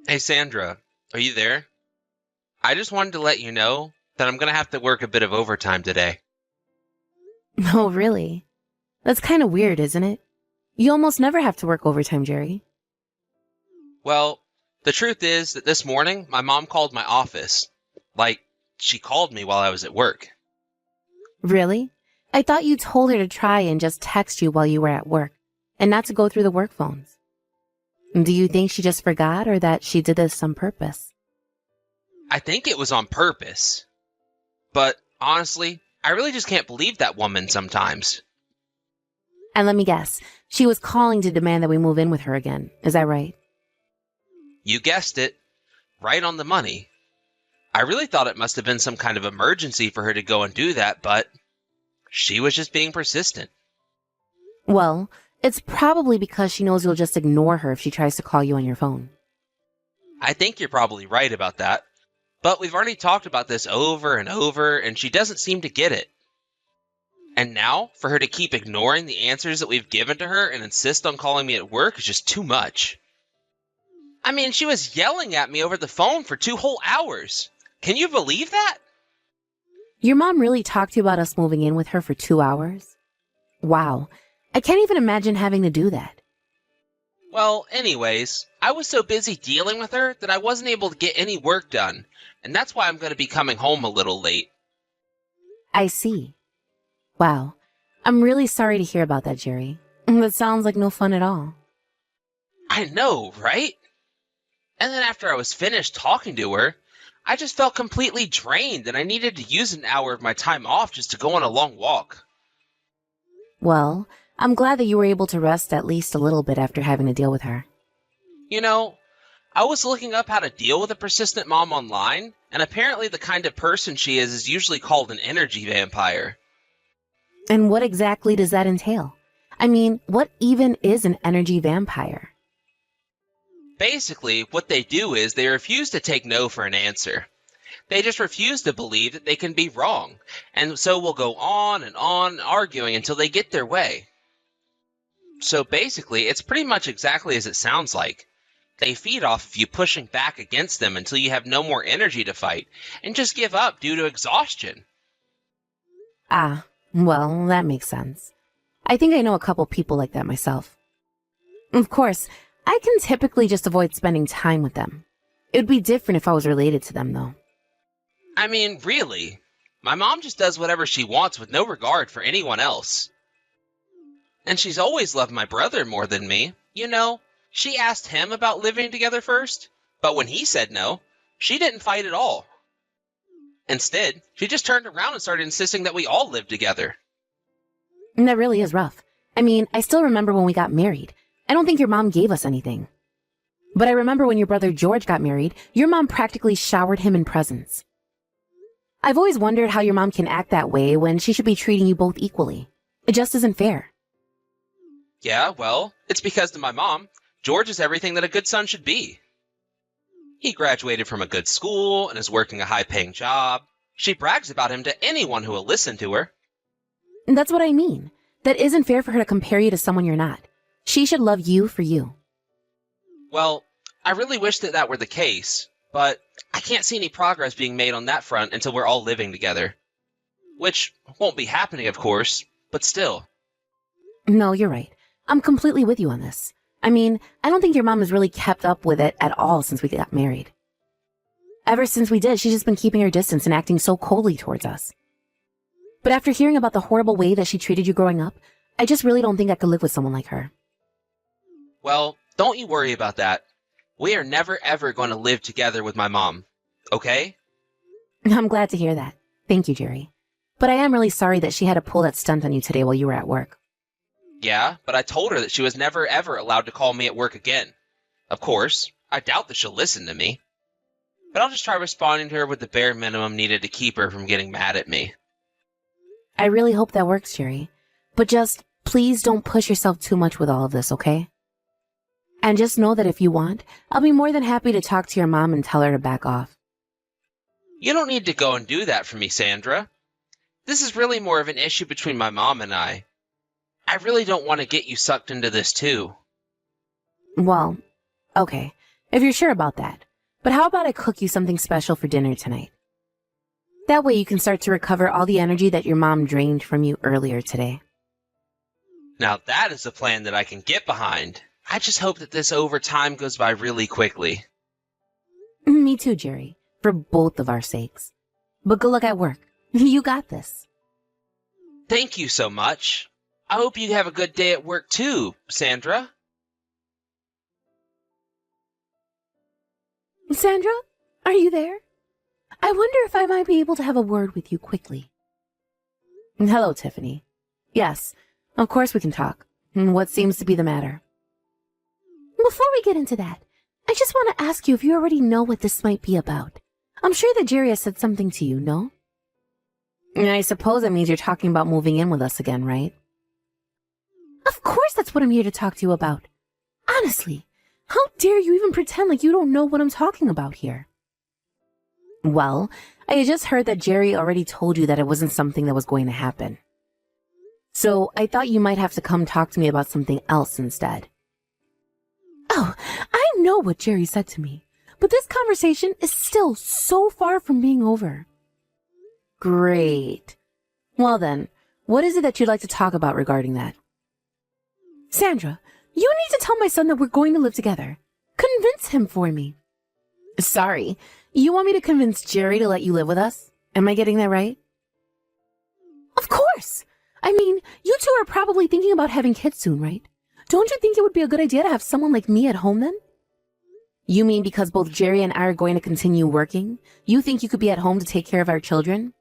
Hey Sandra, are you there? I just wanted to let you know that I'm gonna have to work a bit of overtime today. Oh, really? That's kind of weird, isn't it? You almost never have to work overtime, Jerry. Well, the truth is that this morning my mom called my office. Like, she called me while I was at work. Really? I thought you told her to try and just text you while you were at work and not to go through the work phones. Do you think she just forgot or that she did this on purpose? I think it was on purpose. But honestly, I really just can't believe that woman sometimes. And let me guess, she was calling to demand that we move in with her again. Is that right? You guessed it, right on the money. I really thought it must have been some kind of emergency for her to go and do that, but she was just being persistent. Well, it's probably because she knows you'll just ignore her if she tries to call you on your phone. I think you're probably right about that. But we've already talked about this over and over, and she doesn't seem to get it. And now, for her to keep ignoring the answers that we've given to her and insist on calling me at work is just too much. I mean, she was yelling at me over the phone for 2 whole hours. Can you believe that? Your mom really talked to you about us moving in with her for 2 hours? Wow. I can't even imagine having to do that. Well, anyways, I was so busy dealing with her that I wasn't able to get any work done, and that's why I'm going to be coming home a little late. I see. Wow. I'm really sorry to hear about that, Jerry. That sounds like no fun at all. I know, right? And then after I was finished talking to her, I just felt completely drained and I needed to use an hour of my time off just to go on a long walk. Well, I'm glad that you were able to rest at least a little bit after having to deal with her. You know, I was looking up how to deal with a persistent mom online, and apparently the kind of person she is usually called an energy vampire. And what exactly does that entail? I mean, what even is an energy vampire? Basically, what they do is they refuse to take no for an answer. They just refuse to believe that they can be wrong, and so will go on and on arguing until they get their way. So basically, it's pretty much exactly as it sounds like. They feed off of you pushing back against them until you have no more energy to fight, and just give up due to exhaustion. Ah, well, that makes sense. I think I know a couple people like that myself. Of course, I can typically just avoid spending time with them. It would be different if I was related to them, though. I mean, really. My mom just does whatever she wants with no regard for anyone else. And she's always loved my brother more than me. You know, she asked him about living together first, but when he said no, she didn't fight at all. Instead, she just turned around and started insisting that we all live together. And that really is rough. I mean, I still remember when we got married. I don't think your mom gave us anything. But I remember when your brother George got married, your mom practically showered him in presents. I've always wondered how your mom can act that way when she should be treating you both equally. It just isn't fair. Yeah, well, it's because to my mom, George is everything that a good son should be. He graduated from a good school and is working a high-paying job. She brags about him to anyone who will listen to her. And that's what I mean. That isn't fair for her to compare you to someone you're not. She should love you for you. Well, I really wish that that were the case, but I can't see any progress being made on that front until we're all living together. Which won't be happening, of course, but still. No, you're right. I'm completely with you on this. I mean, I don't think your mom has really kept up with it at all since we got married. Ever since we did, she's just been keeping her distance and acting so coldly towards us. But after hearing about the horrible way that she treated you growing up, I just really don't think I could live with someone like her. Well, don't you worry about that. We are never ever going to live together with my mom, okay? I'm glad to hear that. Thank you, Jerry. But I am really sorry that she had to pull that stunt on you today while you were at work. Yeah, but I told her that she was never ever allowed to call me at work again. Of course, I doubt that she'll listen to me. But I'll just try responding to her with the bare minimum needed to keep her from getting mad at me. I really hope that works, Jerry. But just, please don't push yourself too much with all of this, okay? And just know that if you want, I'll be more than happy to talk to your mom and tell her to back off. You don't need to go and do that for me, Sandra. This is really more of an issue between my mom and I. I really don't want to get you sucked into this too. Well, okay. if you're sure about that. But how about I cook you something special for dinner tonight? That way you can start to recover all the energy that your mom drained from you earlier today. Now that is a plan that I can get behind. I just hope that this overtime goes by really quickly. Me too, Jerry, for both of our sakes. But good luck at work. You got this. Thank you so much. I hope you have a good day at work too, Sandra. Sandra, are you there? I wonder if I might be able to have a word with you quickly. Hello, Tiffany. Yes, of course we can talk. What seems to be the matter? Before we get into that, I just want to ask you if you already know what this might be about. I'm sure that Jerry has said something to you, no? I suppose that means you're talking about moving in with us again, right? Of course that's what I'm here to talk to you about. Honestly, how dare you even pretend like you don't know what I'm talking about here? Well, I just heard that Jerry already told you that it wasn't something that was going to happen. So I thought you might have to come talk to me about something else instead. Oh, I know what Jerry said to me, but this conversation is still so far from being over. Great. Well then, what is it that you'd like to talk about regarding that? Sandra, you need to tell my son that we're going to live together. Convince him for me. Sorry, you want me to convince Jerry to let you live with us? Am I getting that right? Of course! I mean, you two are probably thinking about having kids soon, right? Don't you think it would be a good idea to have someone like me at home then? You mean because both Jerry and I are going to continue working, you think you could be at home to take care of our children?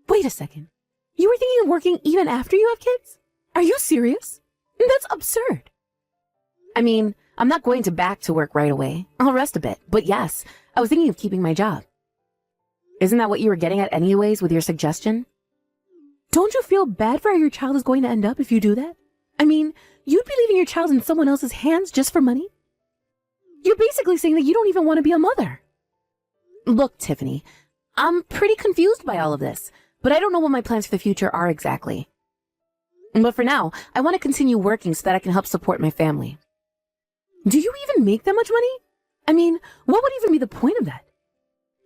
Wait a second. You were thinking of working even after you have kids? Are you serious? That's absurd. I mean, I'm not going to back to work right away. I'll rest a bit. But yes, I was thinking of keeping my job. Isn't that what you were getting at anyways with your suggestion? Don't you feel bad for how your child is going to end up if you do that? I mean, you'd be leaving your child in someone else's hands just for money? You're basically saying that you don't even want to be a mother. Look, Tiffany, I'm pretty confused by all of this, but I don't know what my plans for the future are exactly. But for now, I want to continue working so that I can help support my family. Do you even make that much money? I mean, what would even be the point of that?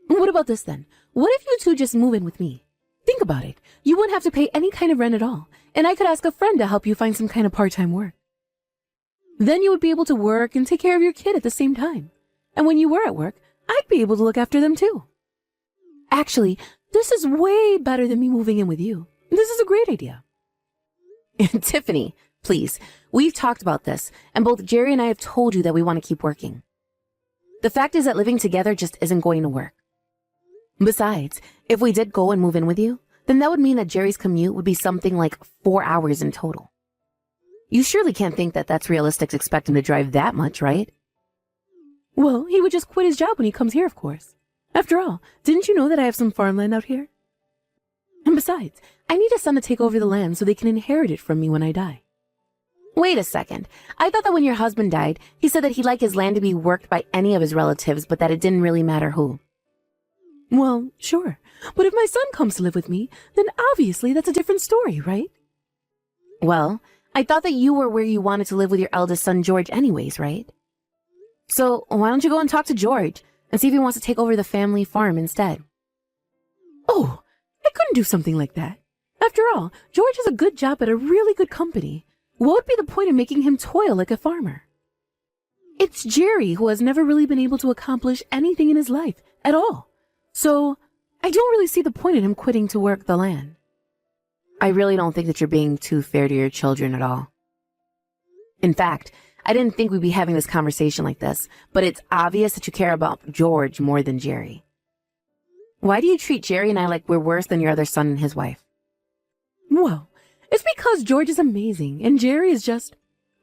What about this then? What if you two just move in with me? Think about it. You wouldn't have to pay any kind of rent at all, and I could ask a friend to help you find some kind of part-time work. Then you would be able to work and take care of your kid at the same time. And when you were at work, I'd be able to look after them too. Actually, this is way better than me moving in with you. This is a great idea. Tiffany, please, we've talked about this, and both Jerry and I have told you that we want to keep working. The fact is that living together just isn't going to work. Besides, if we did go and move in with you, then that would mean that Jerry's commute would be something like 4 hours in total. You surely can't think that that's realistic to expect him to drive that much, right? Well, he would just quit his job when he comes here, of course. After all, didn't you know that I have some farmland out here? And besides, I need a son to take over the land so they can inherit it from me when I die. Wait a second. I thought that when your husband died, he said that he'd like his land to be worked by any of his relatives, but that it didn't really matter who. Well, sure. But if my son comes to live with me, then obviously that's a different story, right? Well, I thought that you were where you wanted to live with your eldest son, George, anyways, right? So why don't you go and talk to George and see if he wants to take over the family farm instead? Oh, I couldn't do something like that. After all, George has a good job at a really good company. What would be the point of making him toil like a farmer? It's Jerry who has never really been able to accomplish anything in his life at all. So I don't really see the point in him quitting to work the land. I really don't think that you're being too fair to your children at all. In fact, I didn't think we'd be having this conversation like this, but it's obvious that you care about George more than Jerry. Why do you treat Jerry and I like we're worse than your other son and his wife? Well, it's because George is amazing and Jerry is just,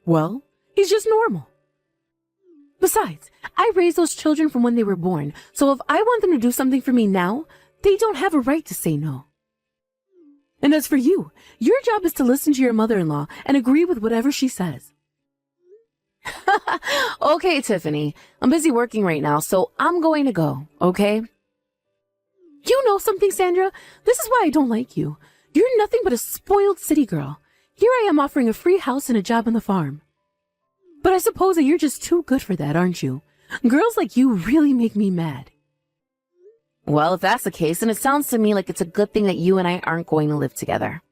well, he's just normal. Besides, I raised those children from when they were born, so if I want them to do something for me now, they don't have a right to say no. And as for you, your job is to listen to your mother-in-law and agree with whatever she says. Okay, Tiffany, I'm busy working right now, so I'm going to go, okay? You know something, Sandra? This is why I don't like you. You're nothing but a spoiled city girl. Here I am offering a free house and a job on the farm. But I suppose that you're just too good for that, aren't you? Girls like you really make me mad. Well, if that's the case, then it sounds to me like it's a good thing that you and I aren't going to live together.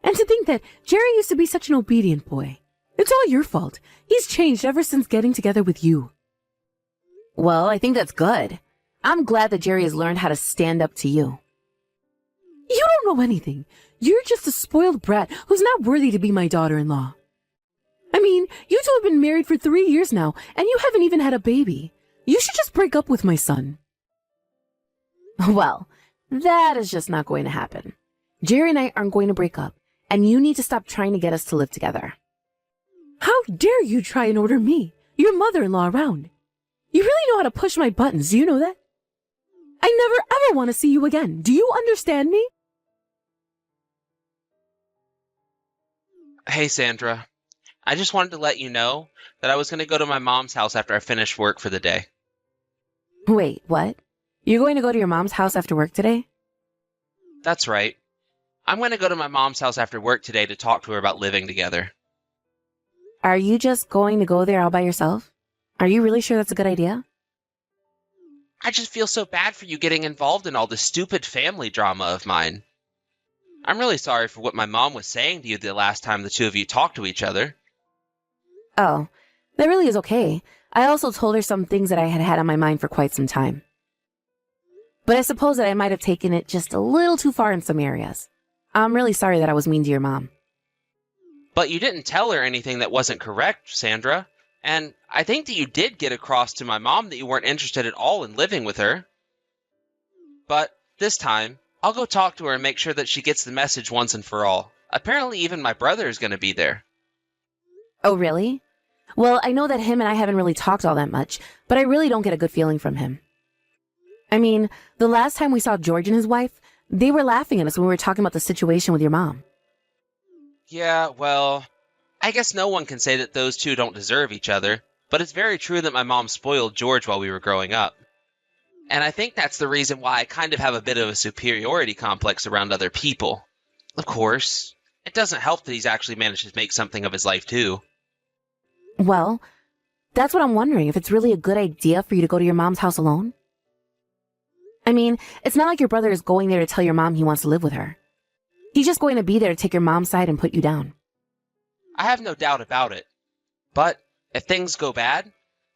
And to think that Jerry used to be such an obedient boy. It's all your fault. He's changed ever since getting together with you. Well, I think that's good. I'm glad that Jerry has learned how to stand up to you. You don't know anything. You're just a spoiled brat who's not worthy to be my daughter-in-law. I mean, you two have been married for 3 years now, and you haven't even had a baby. You should just break up with my son. Well, that is just not going to happen. Jerry and I aren't going to break up, and you need to stop trying to get us to live together. How dare you try and order me, your mother-in-law, around? You really know how to push my buttons, do you know that? I never ever want to see you again. Do you understand me? Hey, Sandra. I just wanted to let you know that I was going to go to my mom's house after I finished work for the day. Wait, what? You're going to go to your mom's house after work today? That's right. I'm going to go to my mom's house after work today to talk to her about living together. Are you just going to go there all by yourself? Are you really sure that's a good idea? I just feel so bad for you getting involved in all this stupid family drama of mine. I'm really sorry for what my mom was saying to you the last time the two of you talked to each other. Oh, that really is okay. I also told her some things that I had had on my mind for quite some time. But I suppose that I might have taken it just a little too far in some areas. I'm really sorry that I was mean to your mom. But you didn't tell her anything that wasn't correct, Sandra. And I think that you did get across to my mom that you weren't interested at all in living with her. But this time, I'll go talk to her and make sure that she gets the message once and for all. Apparently even my brother is going to be there. Oh, really? Well, I know that him and I haven't really talked all that much, but I really don't get a good feeling from him. I mean, the last time we saw George and his wife, they were laughing at us when we were talking about the situation with your mom. Yeah, well, I guess no one can say that those two don't deserve each other, but it's very true that my mom spoiled George while we were growing up. And I think that's the reason why I kind of have a bit of a superiority complex around other people. Of course, it doesn't help that he's actually managed to make something of his life too. Well, that's what I'm wondering, if it's really a good idea for you to go to your mom's house alone. I mean, it's not like your brother is going there to tell your mom he wants to live with her. He's just going to be there to take your mom's side and put you down. I have no doubt about it. But if things go bad,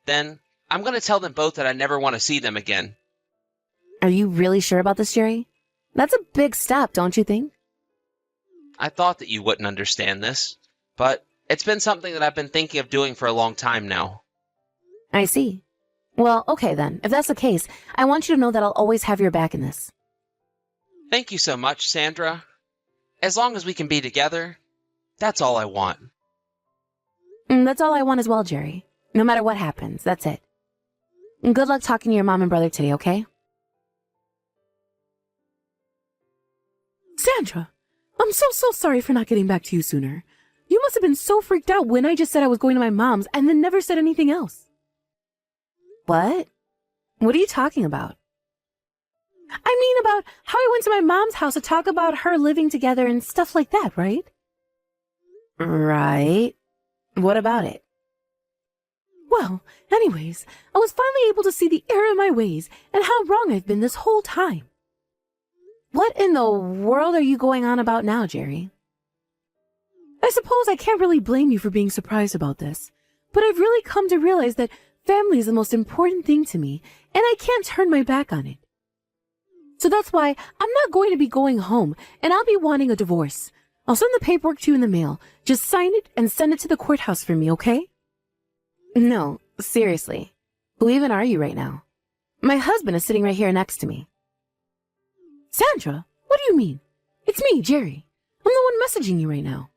then I'm going to tell them both that I never want to see them again. Are you really sure about this, Jerry? That's a big step, don't you think? I thought that you wouldn't understand this, but it's been something that I've been thinking of doing for a long time now. I see. Well, okay then. If that's the case, I want you to know that I'll always have your back in this. Thank you so much, Sandra. As long as we can be together, that's all I want. That's all I want as well, Jerry. No matter what happens, that's it. And good luck talking to your mom and brother today, okay? Sandra, I'm so sorry for not getting back to you sooner. You must have been so freaked out when I just said I was going to my mom's and then never said anything else. What? What are you talking about? I mean about how I went to my mom's house to talk about her living together and stuff like that, right? Right. What about it? Well, anyways, I was finally able to see the error in my ways and how wrong I've been this whole time. What in the world are you going on about now, Jerry? I suppose I can't really blame you for being surprised about this, but I've really come to realize that family is the most important thing to me, and I can't turn my back on it. So that's why I'm not going to be going home, and I'll be wanting a divorce. I'll send the paperwork to you in the mail. Just sign it and send it to the courthouse for me, okay? No, seriously. Who even are you right now? My husband is sitting right here next to me. Sandra, what do you mean? It's me, Jerry. I'm the one messaging you right now.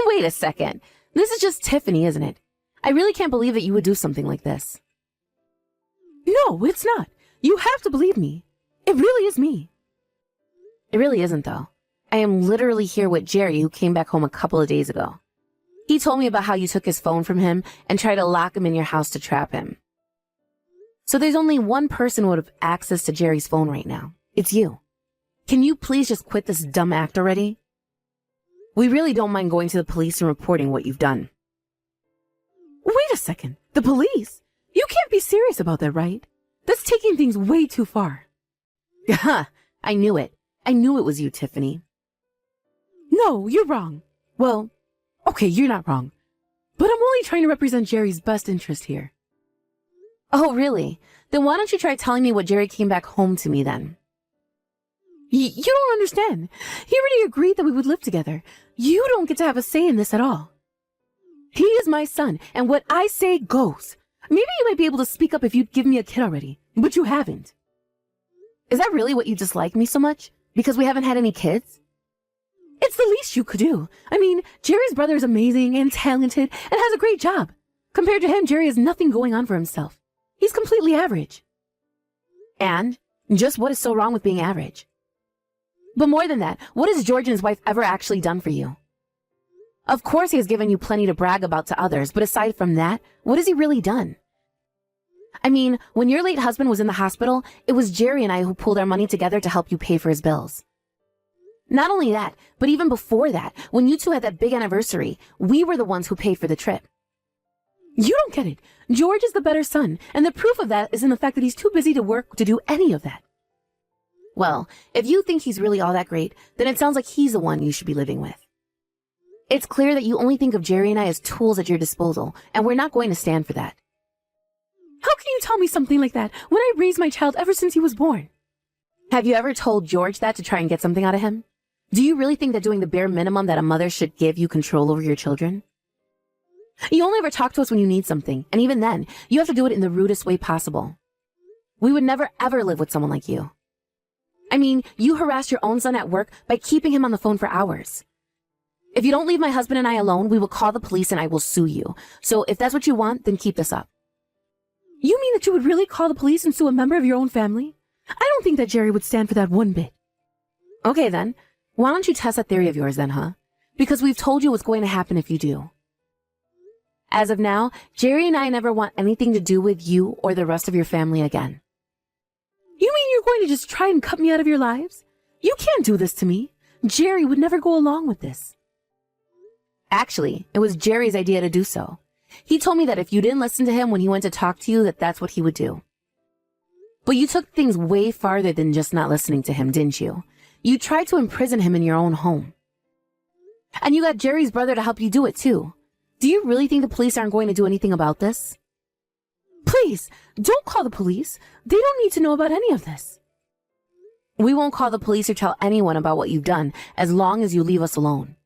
Wait a second. This is just Tiffany, isn't it? I really can't believe that you would do something like this. No, it's not. You have to believe me. It really is me. It really isn't, though. I am literally here with Jerry, who came back home a couple of days ago. He told me about how you took his phone from him and tried to lock him in your house to trap him. So there's only one person who would have access to Jerry's phone right now. It's you. Can you please just quit this dumb act already? We really don't mind going to the police and reporting what you've done. Wait a second. The police? You can't be serious about that, right? That's taking things way too far. Ha! I knew it. I knew it was you, Tiffany. No, you're wrong. Well, okay, you're not wrong. But I'm only trying to represent Jerry's best interest here. Oh, really? Then why don't you try telling me what Jerry came back home to me then? You don't understand. He already agreed that we would live together. You don't get to have a say in this at all. He is my son, and what I say goes. Maybe you might be able to speak up if you'd give me a kid already, but you haven't. Is that really what you dislike me so much? Because we haven't had any kids? It's the least you could do. I mean, Jerry's brother is amazing and talented and has a great job. Compared to him, Jerry has nothing going on for himself. He's completely average. And just what is so wrong with being average? But more than that, what has George and his wife ever actually done for you? Of course he has given you plenty to brag about to others, but aside from that, what has he really done? I mean, when your late husband was in the hospital, it was Jerry and I who pulled our money together to help you pay for his bills. Not only that, but even before that, when you two had that big anniversary, we were the ones who paid for the trip. You don't get it. George is the better son, and the proof of that is in the fact that he's too busy to work to do any of that. Well, if you think he's really all that great, then it sounds like he's the one you should be living with. It's clear that you only think of Jerry and I as tools at your disposal, and we're not going to stand for that. How can you tell me something like that when I raised my child ever since he was born? Have you ever told George that to try and get something out of him? Do you really think that doing the bare minimum that a mother should give you control over your children? You only ever talk to us when you need something, and even then, you have to do it in the rudest way possible. We would never ever live with someone like you. I mean, you harassed your own son at work by keeping him on the phone for hours. If you don't leave my husband and I alone, we will call the police and I will sue you. So if that's what you want, then keep this up. You mean that you would really call the police and sue a member of your own family? I don't think that Jerry would stand for that one bit. Okay then, why don't you test that theory of yours then, huh? Because we've told you what's going to happen if you do. As of now, Jerry and I never want anything to do with you or the rest of your family again. You mean you're going to just try and cut me out of your lives? You can't do this to me. Jerry would never go along with this. Actually, it was Jerry's idea to do so. He told me that if you didn't listen to him when he went to talk to you, that's what he would do. But you took things way farther than just not listening to him, didn't you? You tried to imprison him in your own home. And you got Jerry's brother to help you do it too. Do you really think the police aren't going to do anything about this? Please, don't call the police. They don't need to know about any of this. We won't call the police or tell anyone about what you've done as long as you leave us alone.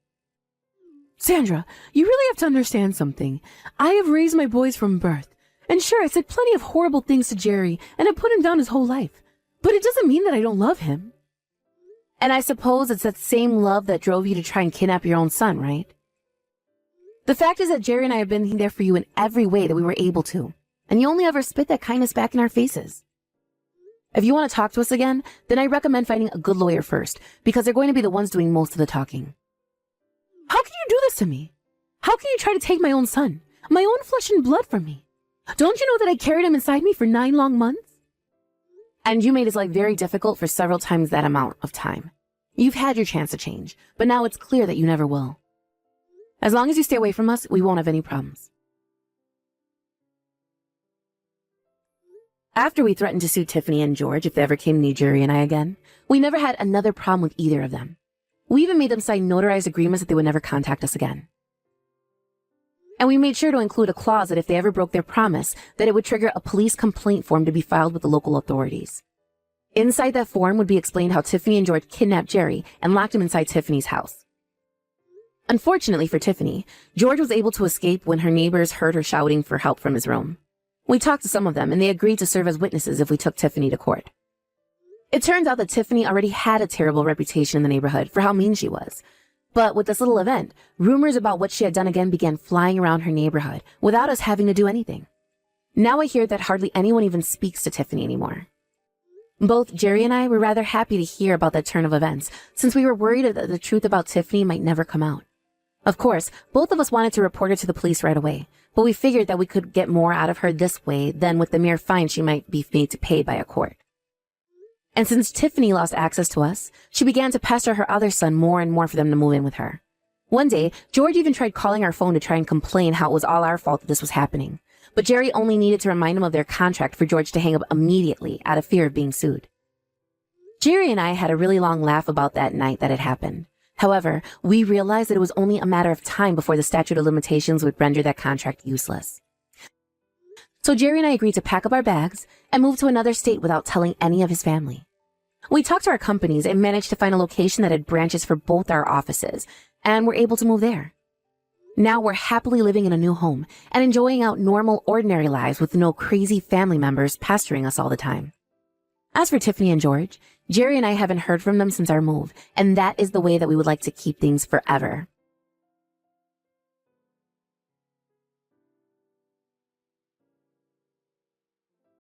Sandra, you really have to understand something. I have raised my boys from birth. And sure, I said plenty of horrible things to Jerry, and I put him down his whole life. But it doesn't mean that I don't love him. And I suppose it's that same love that drove you to try and kidnap your own son, right? The fact is that Jerry and I have been there for you in every way that we were able to. And you only ever spit that kindness back in our faces. If you want to talk to us again, then I recommend finding a good lawyer first, because they're going to be the ones doing most of the talking. How can you do this to me? How can you try to take my own son, my own flesh and blood from me? Don't you know that I carried him inside me for 9 long months? And you made his life very difficult for several times that amount of time. You've had your chance to change, but now it's clear that you never will. As long as you stay away from us, we won't have any problems. After we threatened to sue Tiffany and George if they ever came near Jerry and I again, we never had another problem with either of them. We even made them sign notarized agreements that they would never contact us again. And we made sure to include a clause that if they ever broke their promise, that it would trigger a police complaint form to be filed with the local authorities. Inside that form would be explained how Tiffany and George kidnapped Jerry and locked him inside Tiffany's house. Unfortunately for Tiffany, George was able to escape when her neighbors heard her shouting for help from his room. We talked to some of them, and they agreed to serve as witnesses if we took Tiffany to court. It turns out that Tiffany already had a terrible reputation in the neighborhood for how mean she was. But with this little event, rumors about what she had done again began flying around her neighborhood without us having to do anything. Now I hear that hardly anyone even speaks to Tiffany anymore. Both Jerry and I were rather happy to hear about that turn of events, since we were worried that the truth about Tiffany might never come out. Of course, both of us wanted to report her to the police right away, but we figured that we could get more out of her this way than with the mere fine she might be made to pay by a court. And since Tiffany lost access to us, she began to pester her other son more and more for them to move in with her. One day, George even tried calling our phone to try and complain how it was all our fault that this was happening. But Jerry only needed to remind him of their contract for George to hang up immediately out of fear of being sued. Jerry and I had a really long laugh about that night that had happened. However, we realized that it was only a matter of time before the statute of limitations would render that contract useless. So Jerry and I agreed to pack up our bags and move to another state without telling any of his family. We talked to our companies and managed to find a location that had branches for both our offices, and were able to move there. Now we're happily living in a new home and enjoying out normal, ordinary lives with no crazy family members pestering us all the time. As for Tiffany and George, Jerry and I haven't heard from them since our move, and that is the way that we would like to keep things forever.